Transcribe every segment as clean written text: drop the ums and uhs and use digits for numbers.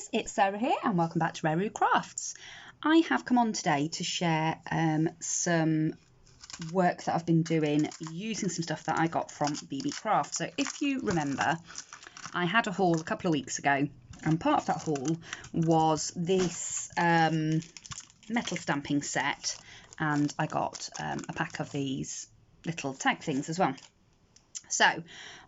guys, it's Sarah here and welcome back to Rareroo Crafts. I have come on today to share some work that I've been doing using some stuff that I got from Beebeecraft. So if you remember, I had a haul a couple of weeks ago and part of that haul was this metal stamping set, and I got a pack of these little tag things as well. So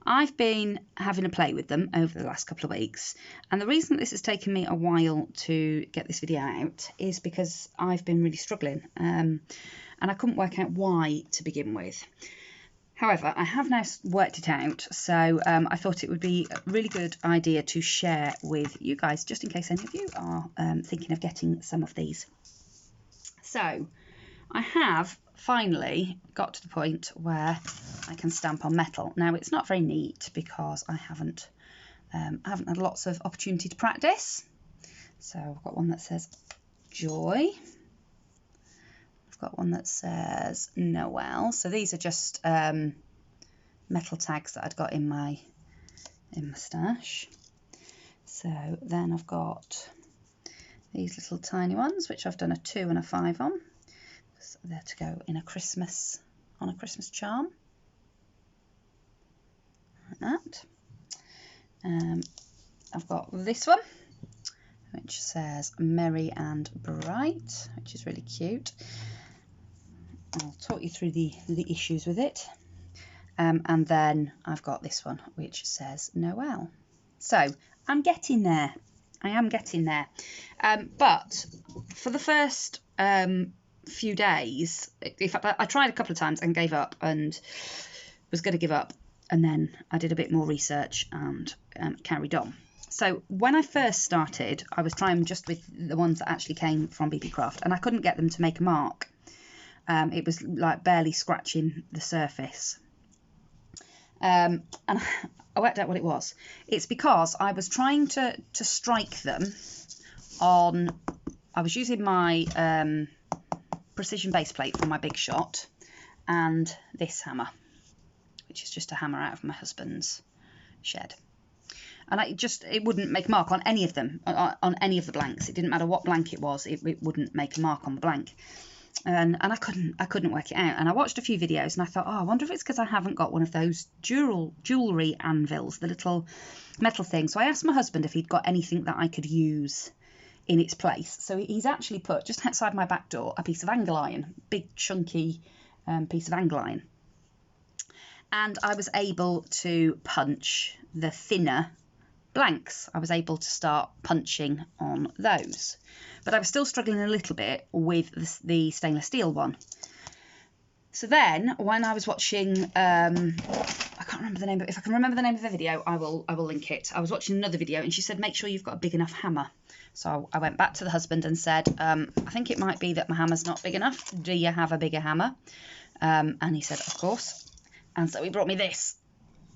I've been having a play with them over the last couple of weeks, and the reason this has taken me a while to get this video out is because I've been really struggling and I couldn't work out why to begin with. However, I have now worked it out, so I thought it would be a really good idea to share with you guys, just in case any of you are thinking of getting some of these. So I have finally got to the point where I can stamp on metal. Now it's not very neat because I haven't had lots of opportunity to practice. So I've got one that says Joy. I've got one that says Noel. So these are just metal tags that I'd got in my stash. So then I've got these little tiny ones, which I've done a 2 and a 5 on. So they're to go in a Christmas charm, like that. I've got this one, which says Merry and Bright, which is really cute. I'll talk you through the issues with it. And then I've got this one, which says Noel. So I'm getting there. I am getting there. But for the first few days, in fact I tried a couple of times and gave up and was going to give up, and then I did a bit more research and carried on. So when I first started, I was trying just with the ones that actually came from Beebeecraft, and I couldn't get them to make a mark. It was like barely scratching the surface, and I worked out what it was. It's because I was trying to strike them on, I was using my precision base plate from my Big Shot and this hammer, which is just a hammer out of my husband's shed, and it wouldn't make a mark on any of them, on any of the blanks. It didn't matter what blank it was, it wouldn't make a mark on the blank, and I couldn't work it out. And I watched a few videos and I thought, oh, I wonder if it's because I haven't got one of those jewelry anvils, the little metal thing. So I asked my husband if he'd got anything that I could use in its place. So he's actually put just outside my back door a piece of angle iron, big chunky piece of angle iron, and I was able to punch the thinner blanks. I was able to start punching on those, but I was still struggling a little bit with the stainless steel one. So then when I was watching I can't remember the name, but if I can remember the name of the video, I will link it. I was watching another video and she said, make sure you've got a big enough hammer. So I went back to the husband and said, I think it might be that my hammer's not big enough. Do you have a bigger hammer? And he said, of course. And so he brought me this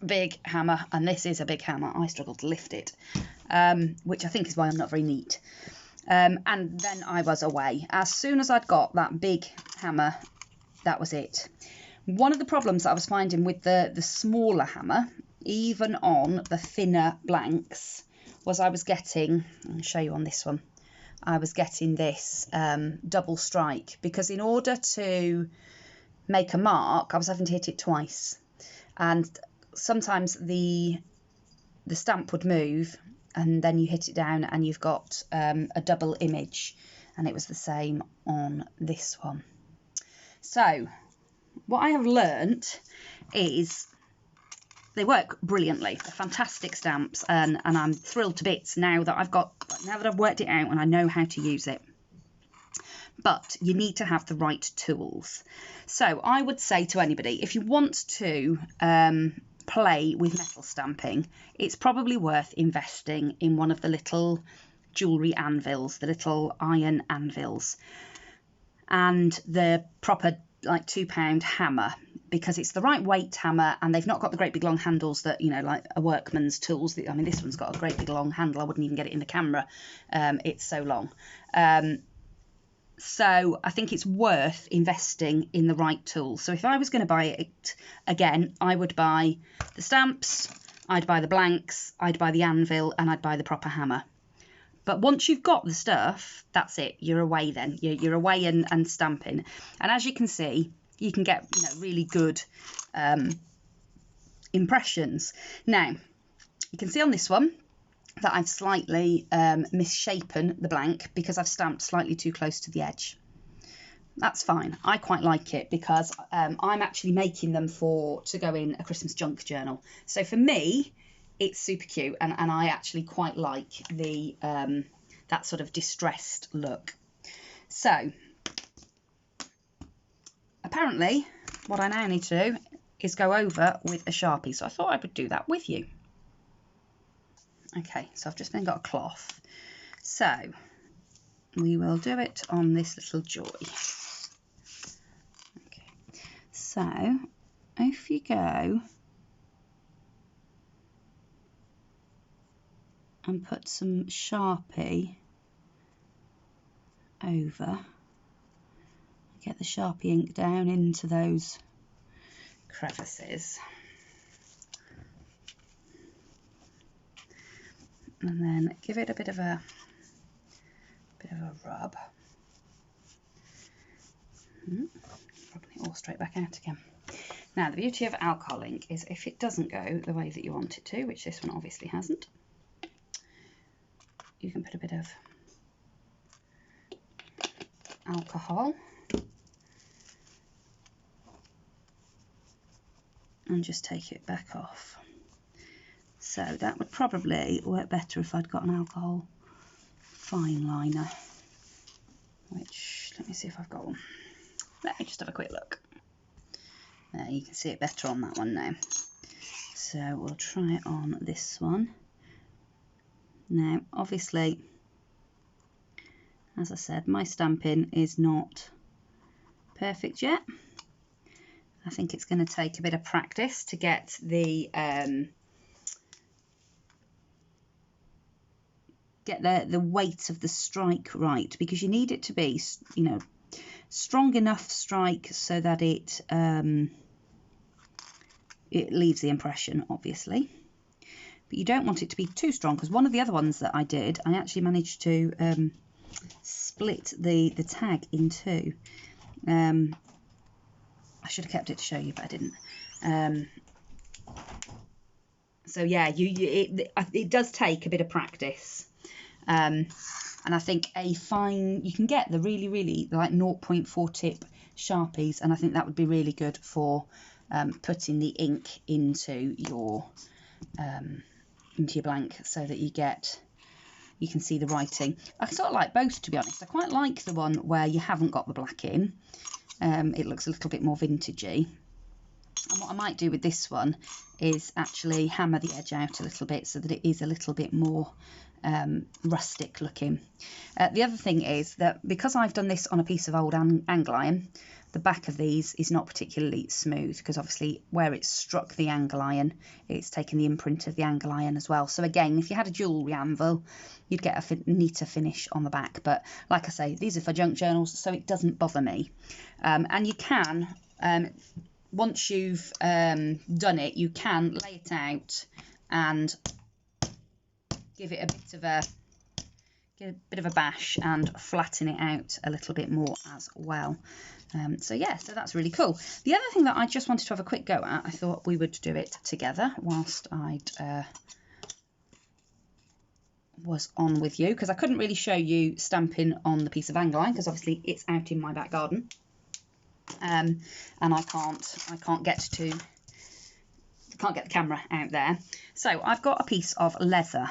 big hammer, and this is a big hammer. I struggled to lift it, which I think is why I'm not very neat. And then I was away. As soon as I'd got that big hammer, that was it. One of the problems that I was finding with the smaller hammer, even on the thinner blanks, was I was getting, I'll show you on this one, I was getting this double strike, because in order to make a mark, I was having to hit it twice. And sometimes the stamp would move and then you hit it down and you've got a double image, and it was the same on this one. So what I have learnt is they work brilliantly. They're fantastic stamps, and I'm thrilled to bits now that I've worked it out and I know how to use it. But you need to have the right tools. So I would say to anybody, if you want to play with metal stamping, it's probably worth investing in one of the little jewellery anvils, the little iron anvils, and the proper like £2 hammer, because it's the right weight hammer, and they've not got the great big long handles that, you know, like a workman's tools. I mean, this one's got a great big long handle. I wouldn't even get it in the camera. It's so long. So I think it's worth investing in the right tool. So if I was going to buy it again, I would buy the stamps, I'd buy the blanks, I'd buy the anvil, and I'd buy the proper hammer. But once you've got the stuff, that's it. You're away then. You're away and stamping. And as you can see, you can get, you know, really good impressions. Now, you can see on this one that I've slightly misshapen the blank because I've stamped slightly too close to the edge. That's fine. I quite like it because I'm actually making them to go in a Christmas junk journal. So for me, it's super cute, and I actually quite like the that sort of distressed look. So apparently what I now need to do is go over with a Sharpie. So I thought I would do that with you. Okay, so I've just then got a cloth. So we will do it on this little joy. Okay, so if you go and put some Sharpie over, get the Sharpie ink down into those crevices, and then give it a bit of a rub. Rubbing it all straight back out again. Now, the beauty of alcohol ink is if it doesn't go the way that you want it to, which this one obviously hasn't, you can put a bit of alcohol and just take it back off. So that would probably work better if I'd got an alcohol fine liner, which, let me see if I've got one. Let me just have a quick look. There, you can see it better on that one now. So we'll try it on this one. Now, obviously, as I said, my stamping is not perfect yet. I think it's going to take a bit of practice to get the weight of the strike right, because you need it to be, you know, strong enough strike so that it leaves the impression, obviously, but you don't want it to be too strong, because one of the other ones that I did, I actually managed to split the tag in two. I should have kept it to show you, but I didn't. So yeah, it does take a bit of practice. And I think you can get the really like 0.4 tip Sharpies, and I think that would be really good for putting the ink into your blank, so that you can see the writing. I sort of like both, to be honest. I quite like the one where you haven't got the black in. It looks a little bit more vintagey. And what I might do with this one is actually hammer the edge out a little bit so that it is a little bit more rustic looking. The other thing is that because I've done this on a piece of old angle iron, the back of these is not particularly smooth, because obviously where it's struck the angle iron, it's taken the imprint of the angle iron as well. So again, if you had a jewellery anvil, you'd get a neater finish on the back. But like I say, these are for junk journals, so it doesn't bother me. And you can, once you've done it, you can lay it out and give it a bit of a bash and flatten it out a little bit more as well. So yeah, so that's really cool. The other thing that I just wanted to have a quick go at, I thought we would do it together whilst I'd was on with you, because I couldn't really show you stamping on the piece of angle iron because obviously it's out in my back garden, and I can't get the camera out there. So I've got a piece of leather.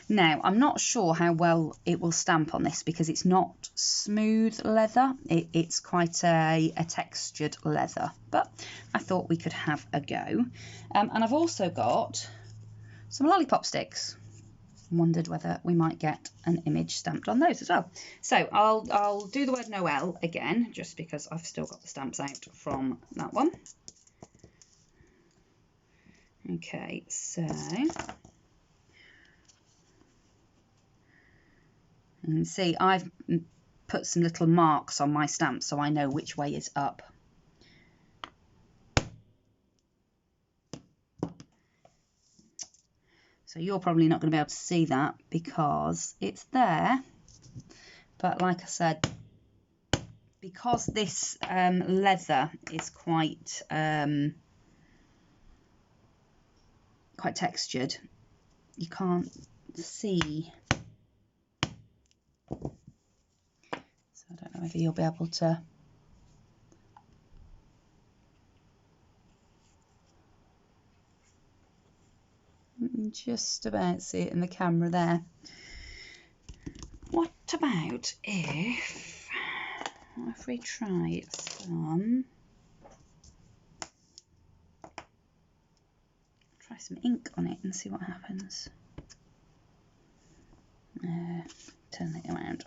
Now, I'm not sure how well it will stamp on this because it's not smooth leather. It's quite a textured leather, but I thought we could have a go. And I've also got some lollipop sticks. Wondered whether we might get an image stamped on those as well. So I'll do the word Noel again, just because I've still got the stamps out from that one. Okay, so you can see I've put some little marks on my stamp so I know which way is up. So you're probably not going to be able to see that because it's there. But like I said, because this leather is quite textured, you can't see. So I don't know whether you'll be able to. Just about see it in the camera there. What about if we try some ink on it and see what happens? Turn it around.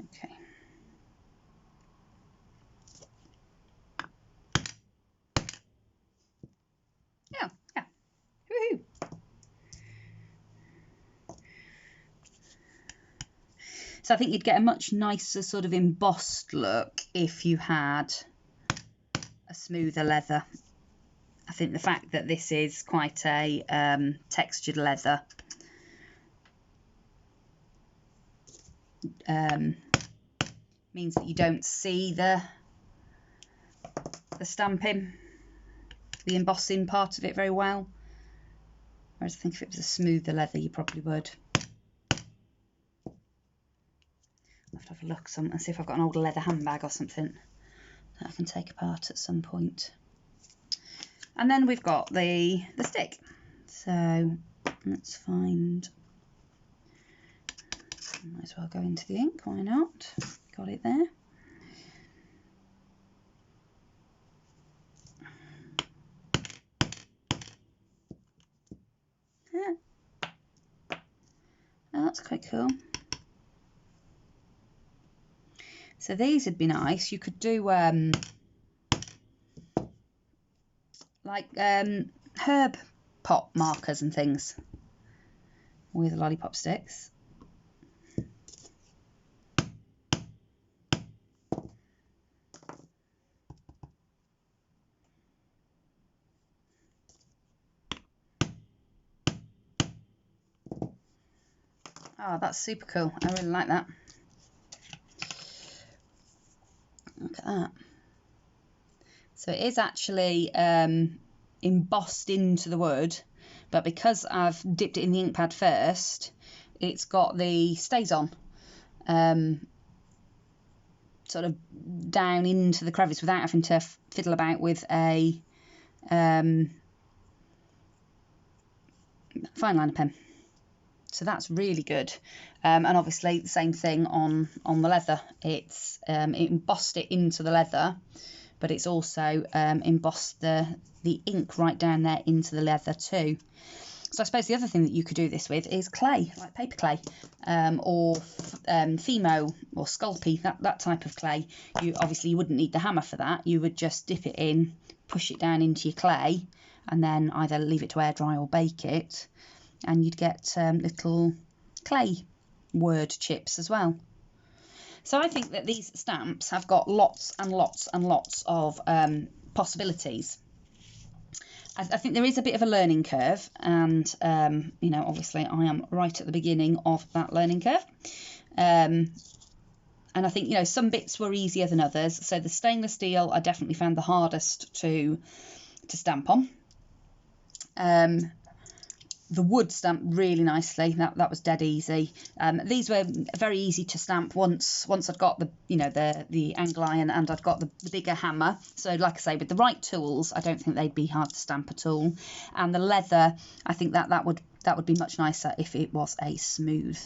Okay. Yeah. Woohoo! So I think you'd get a much nicer sort of embossed look if you had a smoother leather. I think the fact that this is quite a textured leather means that you don't see the stamping, the embossing part of it very well. Whereas I think if it was a smoother leather, you probably would. I'll have to have a look and see if I've got an old leather handbag or something that I can take apart at some point. And then we've got the stick. So let's find. Might as well go into the ink. Why not? Got it there. Yeah. Oh, that's quite cool. So these would be nice. You could do like herb pot markers and things with lollipop sticks. Oh, that's super cool. I really like that. Look at that. So it is actually embossed into the wood, but because I've dipped it in the ink pad first, it's got the stays on sort of down into the crevice without having to fiddle about with a fine liner pen. So that's really good. And obviously the same thing on the leather. It's it embossed it into the leather, but it's also embossed the ink right down there into the leather too. So I suppose the other thing that you could do this with is clay, like paper clay, or Fimo or Sculpey, that type of clay. You wouldn't need the hammer for that. You would just dip it in, push it down into your clay, and then either leave it to air dry or bake it, and you'd get little clay word chips as well. So I think that these stamps have got lots and lots and lots of possibilities. I think there is a bit of a learning curve, and you know, obviously I am right at the beginning of that learning curve, and I think, you know, some bits were easier than others. So the stainless steel I definitely found the hardest to stamp on. The wood stamped really nicely. That was dead easy. These were very easy to stamp once I'd got the angle iron and I'd got the bigger hammer. So like I say, with the right tools, I don't think they'd be hard to stamp at all. And the leather, I think that would be much nicer if it was a smooth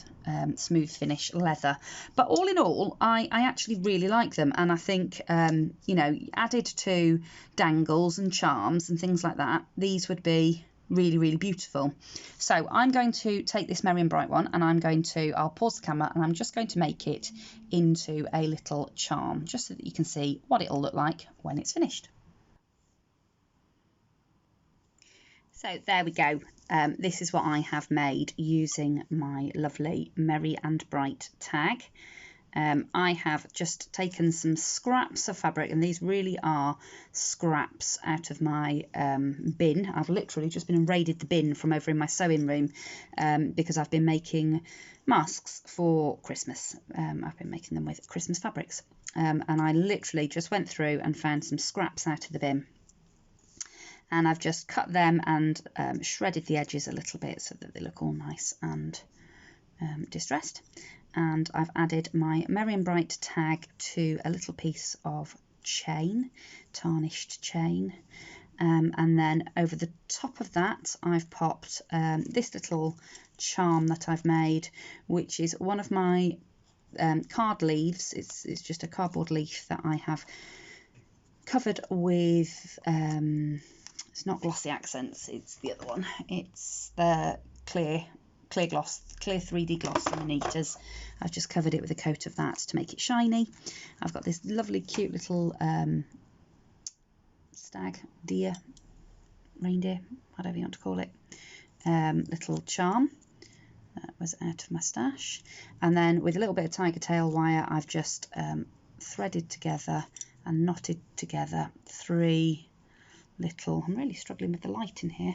finish leather. But all in all, I actually really like them, and I think you know, added to dangles and charms and things like that, these would be really, really beautiful. So I'm going to take this Merry and Bright one, and I'll pause the camera, and I'm just going to make it into a little charm, just so that you can see what it'll look like when it's finished. So there we go. This is what I have made using my lovely Merry and Bright tag. I have just taken some scraps of fabric, and these really are scraps out of my bin. I've literally just been and raided the bin from over in my sewing room because I've been making masks for Christmas. I've been making them with Christmas fabrics, and I literally just went through and found some scraps out of the bin. And I've just cut them and shredded the edges a little bit so that they look all nice and distressed. And I've added my Merry and Bright tag to a little piece of chain, tarnished chain. And then over the top of that, I've popped this little charm that I've made, which is one of my card leaves. It's just a cardboard leaf that I have covered with, it's not glossy accents, it's the other one. It's the clear gloss, clear 3D gloss in the Neaters. I've just covered it with a coat of that to make it shiny. I've got this lovely cute little stag, deer, reindeer, whatever you want to call it, little charm that was out of my stash. And then with a little bit of tiger tail wire, I've just threaded together and knotted together 3 little, I'm really struggling with the light in here,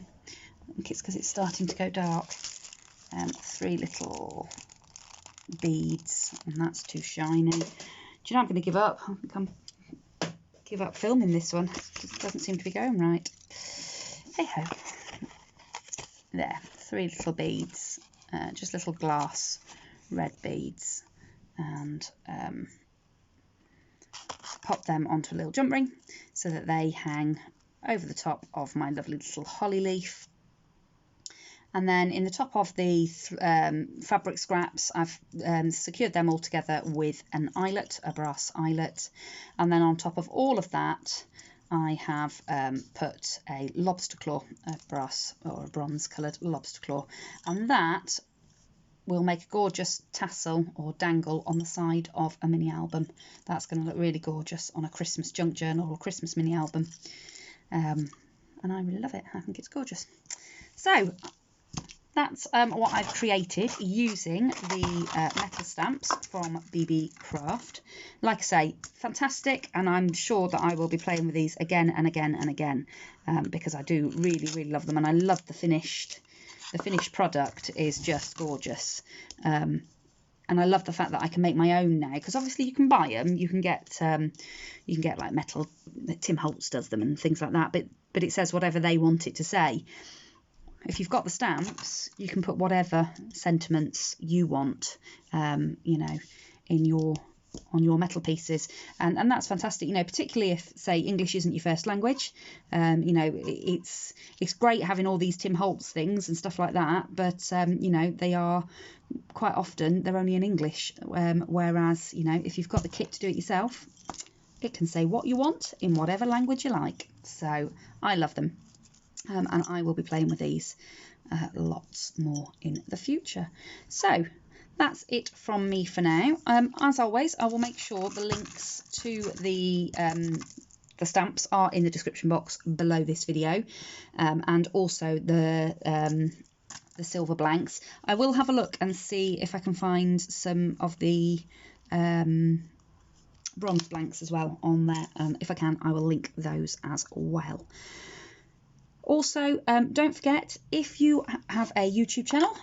I think it's because it's starting to go dark, 3 little beads, and that's too shiny. Do you know, I'm going to give up. I think I'm give up filming this one. It just doesn't seem to be going right. Hey ho. There, 3 little beads, just little glass red beads, and pop them onto a little jump ring so that they hang over the top of my lovely little holly leaf. And then in the top of the fabric scraps, I've secured them all together with an eyelet, a brass eyelet. And then on top of all of that, I have put a lobster claw, a brass or a bronze coloured lobster claw. And that will make a gorgeous tassel or dangle on the side of a mini album. That's going to look really gorgeous on a Christmas junk journal or Christmas mini album. And I really love it. I think it's gorgeous. So that's what I've created using the metal stamps from Beebeecraft. Like I say, fantastic, and I'm sure that I will be playing with these again and again and again because I do really, really love them, and I love the finished product is just gorgeous. And I love the fact that I can make my own now, because obviously you can buy them, you can get like metal, Tim Holtz does them and things like that, but it says whatever they want it to say. If you've got the stamps, you can put whatever sentiments you want, you know, on your metal pieces, and that's fantastic. You know, particularly if, say, English isn't your first language. You know, it's great having all these Tim Holtz things and stuff like that, but you know, they are quite often they're only in English. Whereas, you know, if you've got the kit to do it yourself, it can say what you want in whatever language you like. So I love them. And I will be playing with these lots more in the future. So that's it from me for now. As always, I will make sure the links to the stamps are in the description box below this video, and also the silver blanks. I will have a look and see if I can find some of the bronze blanks as well on there. If I can, I will link those as well. Also, don't forget, if you have a YouTube channel,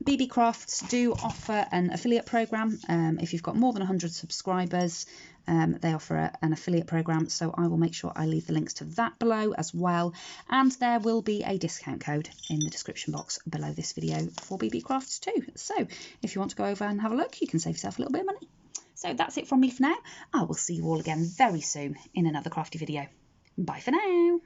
Beebeecrafts do offer an affiliate program. If you've got more than 100 subscribers, they offer an affiliate program. So I will make sure I leave the links to that below as well. And there will be a discount code in the description box below this video for Beebeecrafts too. So if you want to go over and have a look, you can save yourself a little bit of money. So that's it from me for now. I will see you all again very soon in another crafty video. Bye for now.